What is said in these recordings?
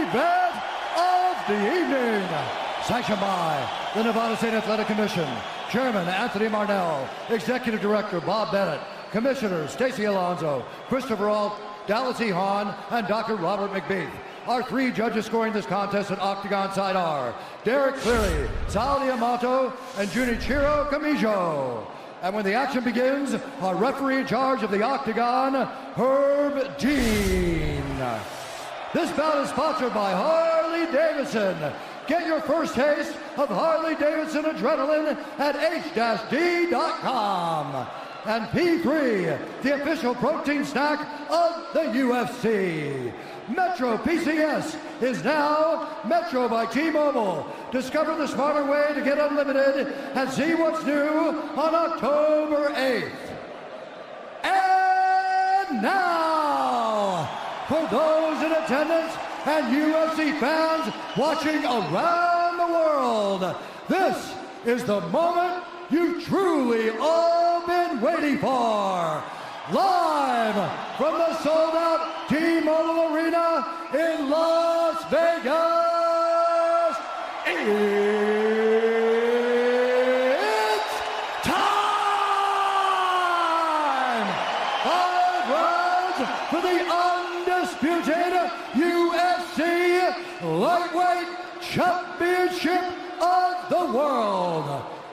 event of the evening. Sanctioned by the Nevada State Athletic Commission, Chairman Anthony Marnell, Executive Director Bob Bennett, Commissioners Stacey Alonso, Christopher Alt, Dallas E. Hahn, and Dr. Robert McBeath. Our three judges scoring this contest at Octagon side are Derek Cleary, Sal Diamato, and Junichiro Kamijo. And when the action begins, our referee in charge of the Octagon, Herb Dean. This bout is sponsored by Harley Davidson. Get your first taste of Harley Davidson adrenaline at h-d.com. And P3, the official protein snack of the UFC. Metro PCS is now Metro by T-Mobile. Discover the smarter way to get unlimited and see what's new on October 8th. And now, for those in attendance and UFC fans watching around the world, this is the moment you've truly all been waiting for. Live from the sold-out T-Mobile Arena in Las Vegas, it's time! 5 rounds for the undisputed UFC Lightweight Championship of the World.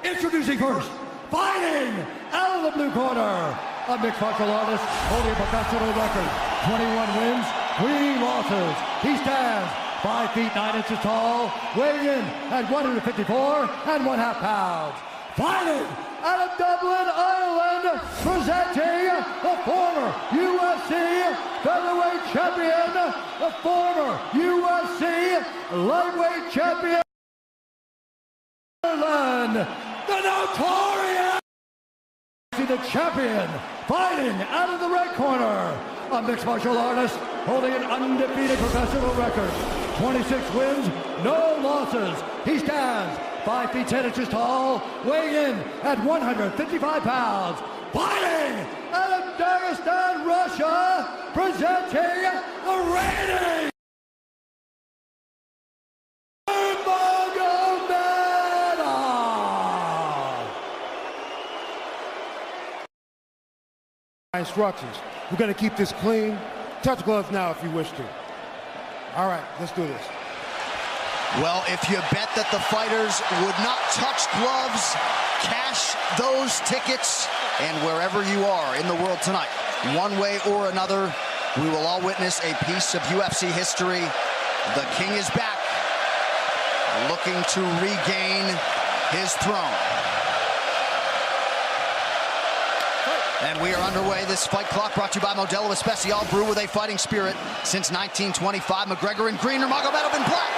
Introducing first, fighting out of the blue corner, a mixed martial artist holding a professional record, 21 wins, 3 losses. He stands 5 feet 9 inches tall, weighing in at 154.5 pounds. Fighting out of Dublin, Ireland, presenting the former UFC featherweight champion, the former UFC lightweight champion, Ireland, the notorious, the champion, fighting out of the red corner, a mixed martial artist holding an undefeated professional record, 26 wins, no losses. He stands 5 feet 10 inches tall, weighing in at 155 pounds. Fighting out of Dagestan, Russia, presenting the reigning instructions. We're going to keep this clean. Touch gloves now if you wish to. All right, let's do this. Well, if you bet that the fighters would not touch gloves, cash those tickets, and wherever you are in the world tonight, one way or another, we will all witness a piece of UFC history. The King is back, looking to regain his throne. And we are underway. This fight clock brought to you by Modelo Especial, brew with a fighting spirit since 1925. McGregor in green, Nurmagomedov in black.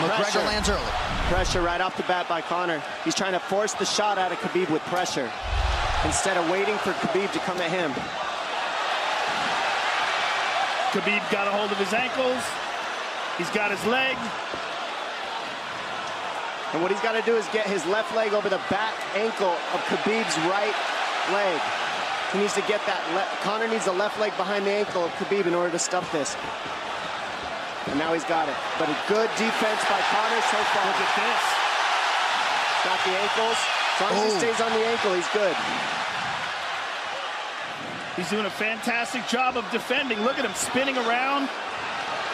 McGregor lands early. Pressure right off the bat by Conor. He's trying to force the shot out of Khabib with pressure instead of waiting for Khabib to come at him. Khabib got a hold of his ankles. He's got his leg. And what he's got to do is get his left leg over the back ankle of Khabib's right leg. He needs to get that. Conor needs the left leg behind the ankle of Khabib in order to stuff this. And now he's got it. But a good defense by Conor so far. Look at this. Got the ankles. As long as he stays on the ankle, he's good. He's doing a fantastic job of defending. Look at him spinning around.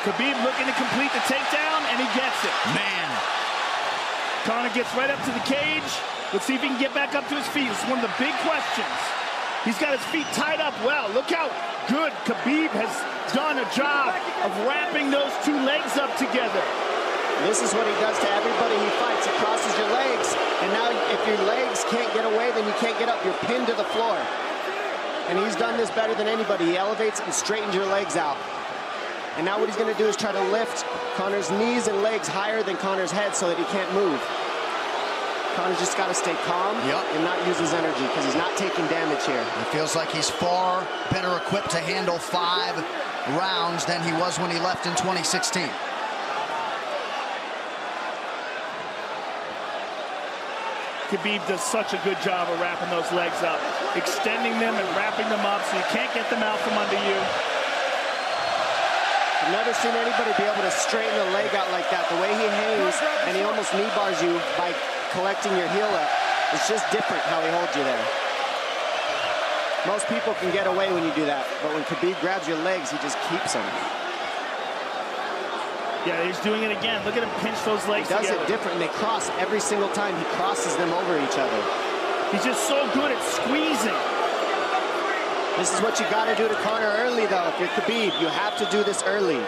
Khabib looking to complete the takedown, and he gets it. Man. Conor gets right up to the cage. Let's see if he can get back up to his feet. It's one of the big questions. He's got his feet tied up well. Look how good Khabib has done a job of wrapping those two legs up together. This is what he does to everybody he fights. He crosses your legs, and now if your legs can't get away, then you can't get up. You're pinned to the floor. And he's done this better than anybody. He elevates and straightens your legs out. And now what he's going to do is try to lift Conor's knees and legs higher than Conor's head so that he can't move. Conor's just got to stay calm and not use his energy because he's not taking damage here. It feels like he's far better equipped to handle 5 rounds than he was when he left in 2016. Khabib does such a good job of wrapping those legs up, extending them and wrapping them up so you can't get them out from under you. I've never seen anybody be able to straighten a leg out like that. The way he hangs, and he almost knee bars you by collecting your heel up. It's just different how he holds you there. Most people can get away when you do that, but when Khabib grabs your legs, he just keeps them. Yeah, he's doing it again. Look at him pinch those legs together. He does it different, and they cross every single time. He crosses them over each other. He's just so good at squeezing. This is what you got to do to Conor early, though. If you're Khabib, you have to do this early.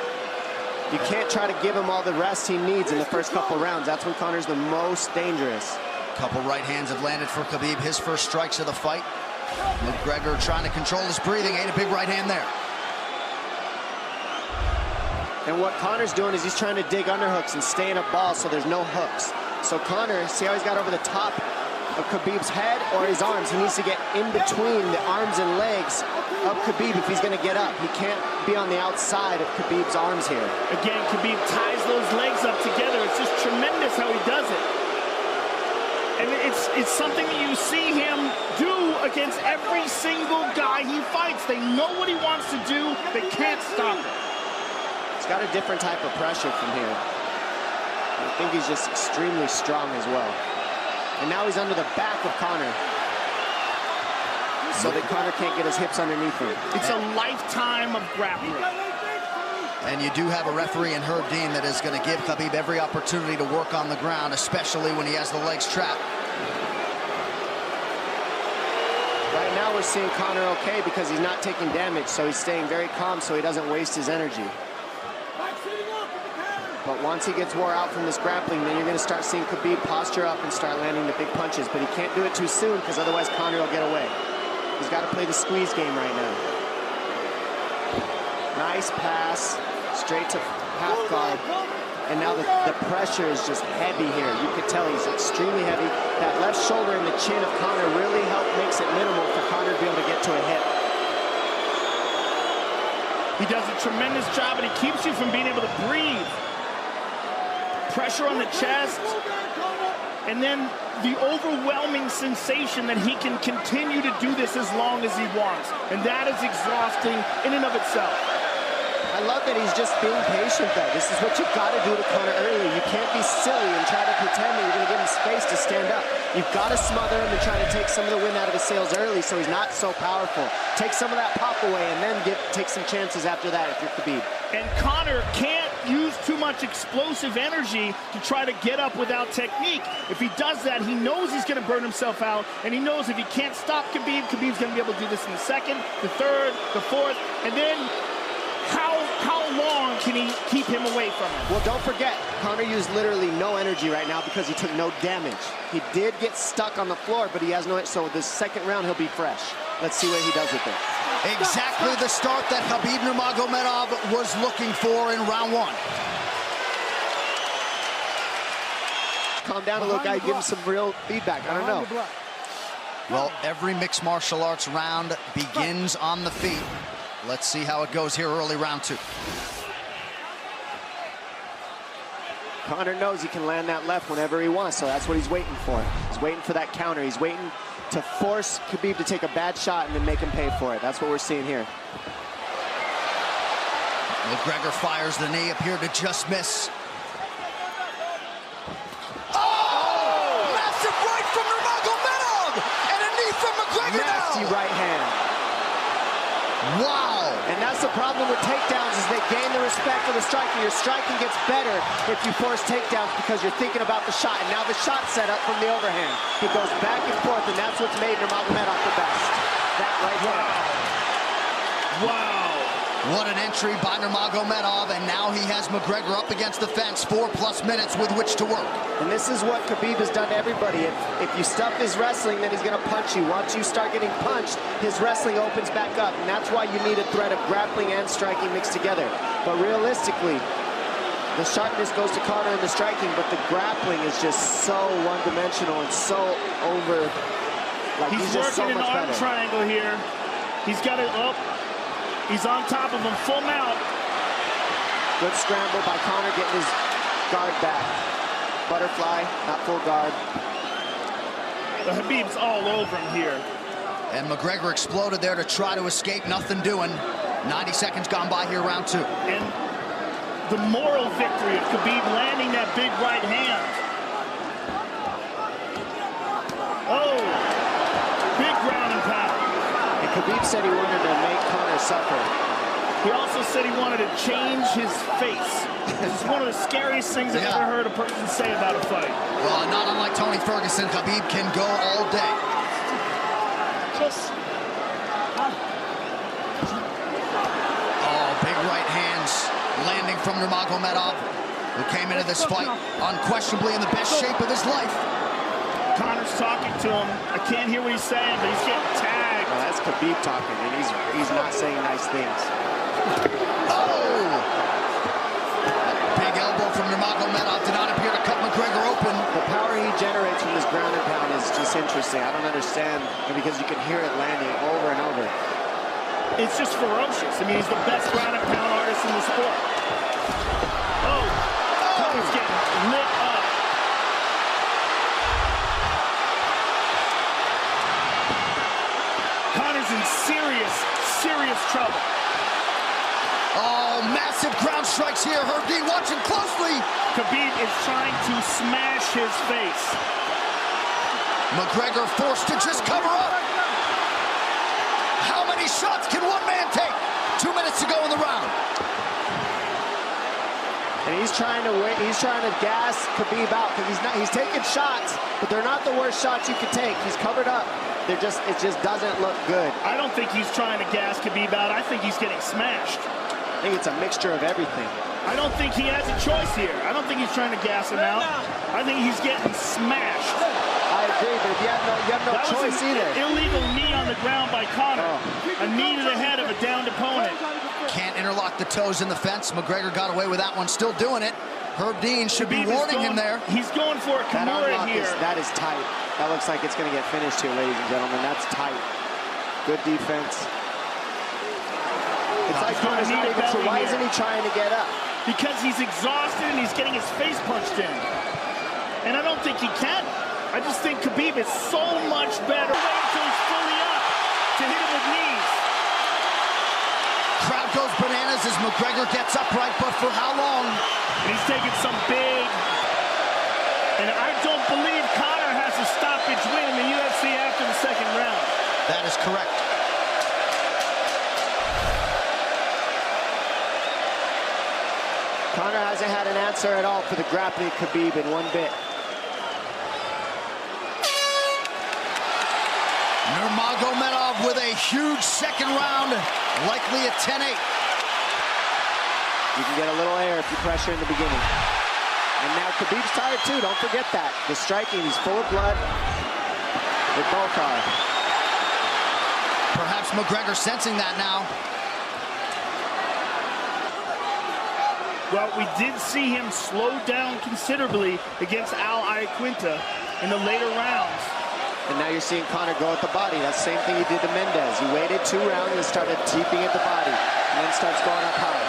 You can't try to give him all the rest he needs in the first couple rounds. That's when Conor's the most dangerous. Couple right hands have landed for Khabib. His first strikes of the fight. McGregor trying to control his breathing. Ate a big right hand there. And what Conor's doing is he's trying to dig underhooks and stay in a ball so there's no hooks. So Conor, see how he's got over the top of Khabib's head or his arms? He needs to get in between the arms and legs of Khabib if he's going to get up. He can't be on the outside of Khabib's arms here. Again, Khabib ties those legs up together. It's just tremendous how he does it. And it's something that you see him do against every single guy he fights. They know what he wants to do. They can't stop it. He's got a different type of pressure from here. I think he's just extremely strong as well. And now he's under the back of Conor, so that Conor can't get his hips underneath him. It's a lifetime of grappling. And you do have a referee in Herb Dean that is going to give Khabib every opportunity to work on the ground, especially when he has the legs trapped. Right now we're seeing Conor okay because he's not taking damage, so he's staying very calm so he doesn't waste his energy. But once he gets wore out from this grappling, then you're going to start seeing Khabib posture up and start landing the big punches. But he can't do it too soon because otherwise Conor will get away. He's got to play the squeeze game right now. Nice pass, straight to half guard. And now the pressure is just heavy here. You can tell he's extremely heavy. That left shoulder and the chin of Conor really makes it minimal for Conor to be able to get to a hit. He does a tremendous job, and he keeps you from being able to breathe. Pressure on the chest, and then the overwhelming sensation that he can continue to do this as long as he wants. And that is exhausting in and of itself. I love that he's just being patient, though. This is what you've got to do to Conor early. You can't be silly and try to pretend that you're going to give him space to stand up. You've got to smother him and try to take some of the wind out of his sails early so he's not so powerful. Take some of that pop away and then take some chances after that if you're Khabib. And Conor can't use too much explosive energy to try to get up without technique. If he does that, he knows he's going to burn himself out, and he knows if he can't stop Khabib, Khabib's going to be able to do this in the second, the third, the fourth, and then how long can he keep him away from him? Well, don't forget, Conor used literally no energy right now because he took no damage. He did get stuck on the floor, but he has no, so the second round he'll be fresh. Let's see what he does with it. Exactly the start that Khabib Nurmagomedov was looking for in round one. Calm down a little, guy. Give him some real feedback. I don't know. Well, every mixed martial arts round begins on the feet. Let's see how it goes here early round two. Conor knows he can land that left whenever he wants, so that's what he's waiting for. He's waiting for that counter. He's waiting to force Khabib to take a bad shot and then make him pay for it. That's what we're seeing here. McGregor fires the knee, appeared to just miss. Oh! Massive right from Nurmagomedov! And a knee from McGregor now! Nasty right hand. Wow! And that's the problem with takedowns is they gain the respect of the striker. Your striking gets better if you force takedowns because you're thinking about the shot. And now the shot set up from the overhand. He goes back and forth, and that's what's made Nurmagomedov the best. That right hand. Wow. What an entry by Nurmagomedov, and now he has McGregor up against the fence, 4+ minutes with which to work. And this is what Khabib has done to everybody. If you stuff his wrestling, then he's going to punch you. Once you start getting punched, his wrestling opens back up, and that's why you need a threat of grappling and striking mixed together. But realistically, the sharpness goes to Conor in the striking, but the grappling is just so one-dimensional and so over. Like He's just working so much an arm better. triangle here. He's got it up. He's on top of him, full mount. Good scramble by Conor, getting his guard back. Butterfly, not full guard. The Khabib's all over him here. And McGregor exploded there to try to escape, nothing doing. 90 seconds gone by here, round two. And the moral victory of Khabib landing that big right hand. Oh, big ground and pound. And Khabib said he wanted to make Conor suffer. He also said he wanted to change his face. This is one of the scariest things I've ever heard a person say about a fight. Well, not unlike Tony Ferguson, Khabib can go all day. Oh, big right hands landing from Nurmagomedov, who came into this fight unquestionably in the best shape of his life. Conor's talking to him. I can't hear what he's saying, but he's getting tagged. Well, that's Khabib talking, and he's not saying nice things. Oh! Big elbow from Nurmagomedov did not appear to cut McGregor open. The power he generates from this ground and pound is just interesting. I don't understand, because you can hear it landing over and over. It's just ferocious. I mean, he's the best ground and pound artist in the sport. Oh! Conor's getting lit up. Conor's in serious trouble. Oh, massive ground strikes here. Herb Dean watching closely. Khabib is trying to smash his face. McGregor forced to just cover up. How many shots can one man take? 2 minutes to go in the round. And he's trying to gas Khabib out, because he's taking shots, but they're not the worst shots you could take. He's covered up. It just doesn't look good. I don't think he's trying to gas Khabib out. I think he's getting smashed. I think it's a mixture of everything. I don't think he has a choice here. I don't think he's trying to gas him out. I think he's getting smashed. I agree, but you have no choice either. Illegal knee on the ground by Conor. A knee to the head of a downed opponent. Can't interlock the toes in the fence. McGregor got away with that one, still doing it. Herb Dean should be warning him there. He's going for a Kimura here. That is tight. That looks like it's going to get finished here, ladies and gentlemen. That's tight. Good defense. It's like Conor's not even sure. Why isn't he trying to get up? Because he's exhausted and he's getting his face punched in. And I don't think he can. I just think Khabib is so much better. Wait until he's fully up to hit him with knees. Crowd goes bananas as McGregor gets upright, but for how long? And he's taking some big... And I don't believe Conor has a stoppage win in the UFC after the second round. That is correct. Conor hasn't had an answer at all for the grappling Khabib in one bit. Nurmagomedov with a huge second round, likely a 10-8. You can get a little air if you pressure in the beginning. And now Khabib's tired too, don't forget that. The striking, he's full of blood. They both are. Perhaps McGregor sensing that now. Well, we did see him slow down considerably against Al Iaquinta in the later rounds. And now you're seeing Conor go at the body. That's the same thing he did to Mendez. He waited 2 rounds and started teeping at the body. And then starts going up high.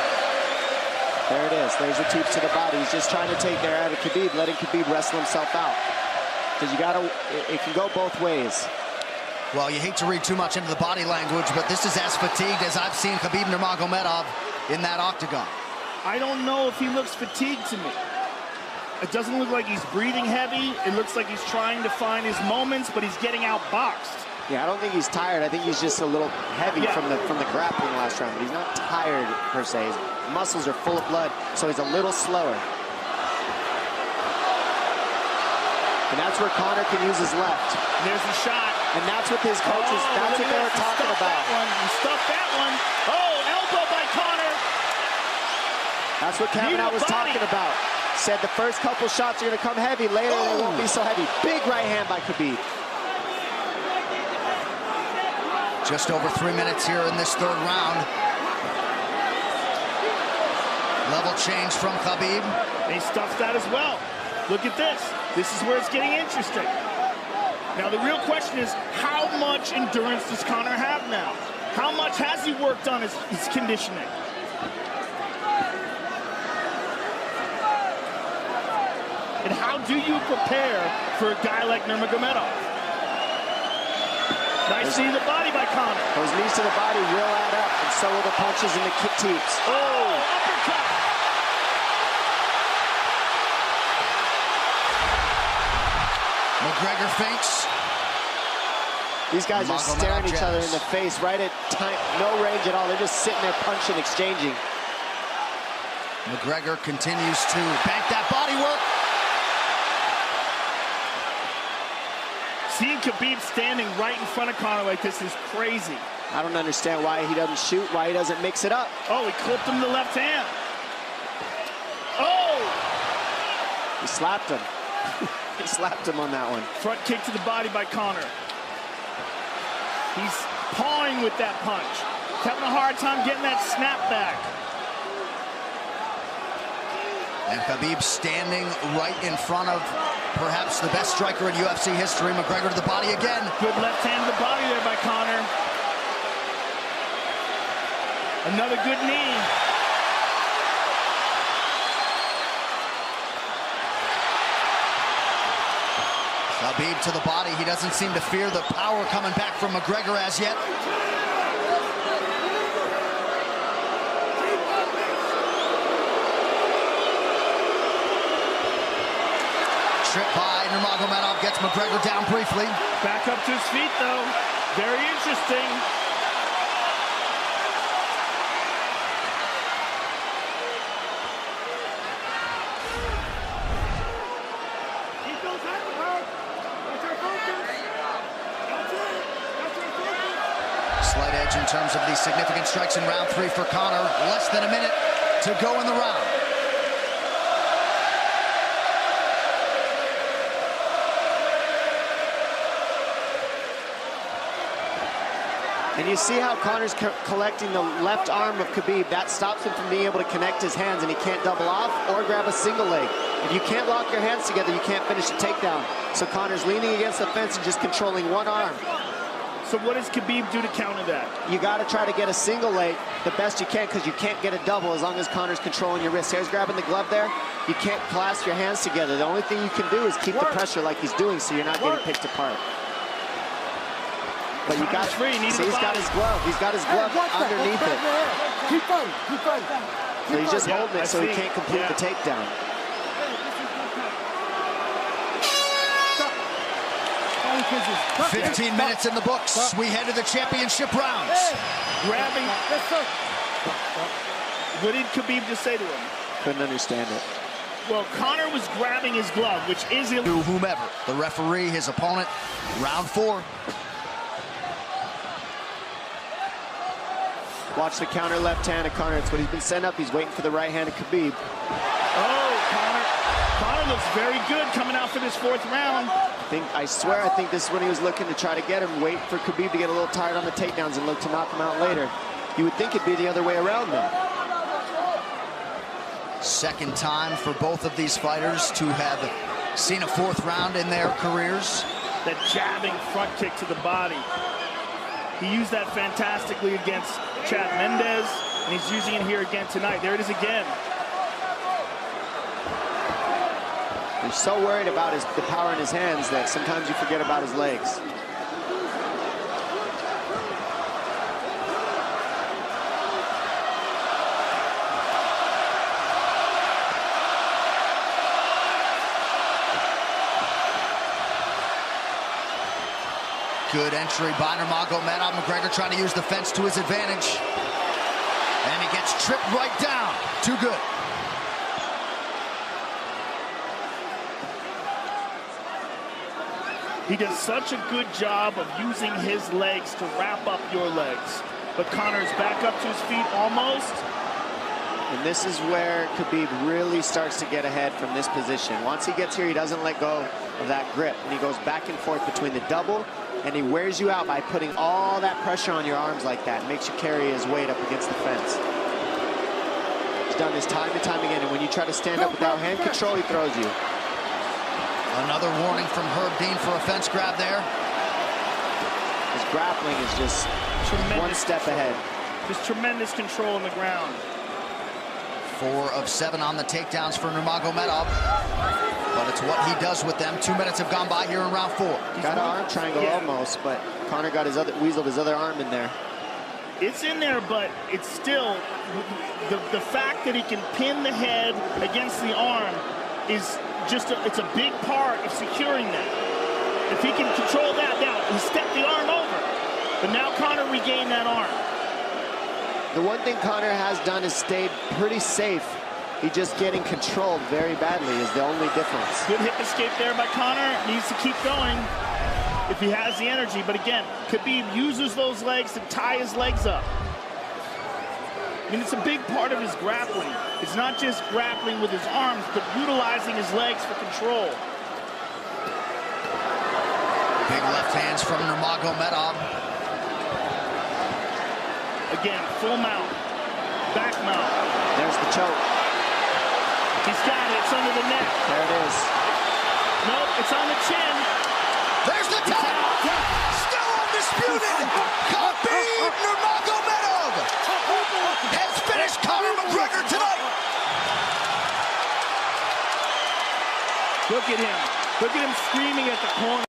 There it is. There's the teeps to the body. He's just trying to take there out of Khabib, letting Khabib wrestle himself out. Because you gotta, it can go both ways. Well, you hate to read too much into the body language, but this is as fatigued as I've seen Khabib Nurmagomedov in that octagon. I don't know if he looks fatigued to me. It doesn't look like he's breathing heavy. It looks like he's trying to find his moments, but he's getting outboxed. Yeah, I don't think he's tired. I think he's just a little heavy from the grappling last round. But he's not tired per se. His muscles are full of blood, so he's a little slower. And that's where Conor can use his left. There's the shot. And that's what his coaches, that's what they were talking about. He stuffed that one. Oh, elbow by Conor. That's what Kavanaugh was talking about. Said the first couple shots are going to come heavy. Later, they won't be so heavy. Big right hand by Khabib. Just over 3 minutes here in this third round. Level change from Khabib. He stuffs that as well. Look at this. This is where it's getting interesting. Now, the real question is, how much endurance does Conor have now? How much has he worked on his conditioning? And how do you prepare for a guy like Nurmagomedov? Nice knee to the body by Conor. Those knees to the body will add up, and so will the punches and the kick teeps. Oh, uppercut. McGregor feints. These guys are staring each other in the face right at time, no range at all. They're just sitting there punching, exchanging. McGregor continues to bank that body work. Seeing Khabib standing right in front of Conor like this is crazy. I don't understand why he doesn't shoot, why he doesn't mix it up. Oh, he clipped him to the left hand. Oh! He slapped him. He slapped him on that one. Front kick to the body by Conor. He's pawing with that punch. He's having a hard time getting that snap back. And Khabib standing right in front of perhaps the best striker in UFC history. McGregor to the body again. Good left hand to the body there by Conor. Another good knee. Khabib to the body. He doesn't seem to fear the power coming back from McGregor as yet. Trip by Nurmagomedov gets McGregor down briefly. Back up to his feet, though. Very interesting. Slight edge in terms of the significant strikes in round 3 for Conor. Less than a minute to go in the round. And you see how Conor's collecting the left arm of Khabib. That stops him from being able to connect his hands, and he can't double off or grab a single leg. If you can't lock your hands together, you can't finish the takedown. So Conor's leaning against the fence and just controlling one arm. So what does Khabib do to counter that? You got to try to get a single leg the best you can, because you can't get a double as long as Conor's controlling your wrist. Here's grabbing the glove there. You can't clasp your hands together. The only thing you can do is keep the pressure like he's doing, so you're not getting picked apart. But you got free. See, he's got his glove. He's got his glove underneath it. Keep fighting. Keep fighting. So he's just holding it so he can't complete the takedown. Stop. 15 minutes in the books. We head to the championship rounds. Grabbing. What did Khabib just say to him? Couldn't understand it. Well, Conor was grabbing his glove, which is illegal. To whomever, the referee, his opponent, round 4. Watch the counter left hand of Conor. It's what he's been setting up. He's waiting for the right hand of Khabib. Oh, Conor looks very good coming out for this 4th round. I swear, I think this is when he was looking to try to get him, wait for Khabib to get a little tired on the takedowns and look to knock him out later. You would think it'd be the other way around, though. Second time for both of these fighters to have seen a 4th round in their careers. That jabbing front kick to the body. He used that fantastically against Chad Mendes, and he's using it here again tonight. There it is again. He's so worried about the power in his hands that sometimes you forget about his legs. Good entry by Nurmagomedov. McGregor trying to use the fence to his advantage. And he gets tripped right down. Too good. He does such a good job of using his legs to wrap up your legs. But Conor's back up to his feet almost. And this is where Khabib really starts to get ahead from this position. Once he gets here, he doesn't let go of that grip. And he goes back and forth between the double, and he wears you out by putting all that pressure on your arms like that. Makes you carry his weight up against the fence. He's done this time and time again. And when you try to stand up without hand control, he throws you. Another warning from Herb Dean for a fence grab there. His grappling is just one step ahead. Just tremendous control on the ground. 4 of 7 on the takedowns for Nurmagomedov. But it's what he does with them. 2 minutes have gone by here in round 4. Got an arm triangle almost, but Conor got weaseled his other arm in there. It's in there, but it's still the fact that he can pin the head against the arm is just it's a big part of securing that. If he can control that, now he stepped the arm over. But now Conor regained that arm. The one thing Conor has done is stayed pretty safe. He's just getting controlled very badly is the only difference. Good hip escape there by Conor. Needs to keep going if he has the energy. But again, Khabib uses those legs to tie his legs up. I mean, it's a big part of his grappling. It's not just grappling with his arms, but utilizing his legs for control. Big left hands from Nurmagomedov. Again, full mount, back mount. There's the choke. He's got it, it's under the neck. There it is. Nope, it's on the chin. There's the tap. Still undisputed. Khabib Nurmagomedov has finished Conor McGregor tonight. Look at him. Look at him screaming at the corner.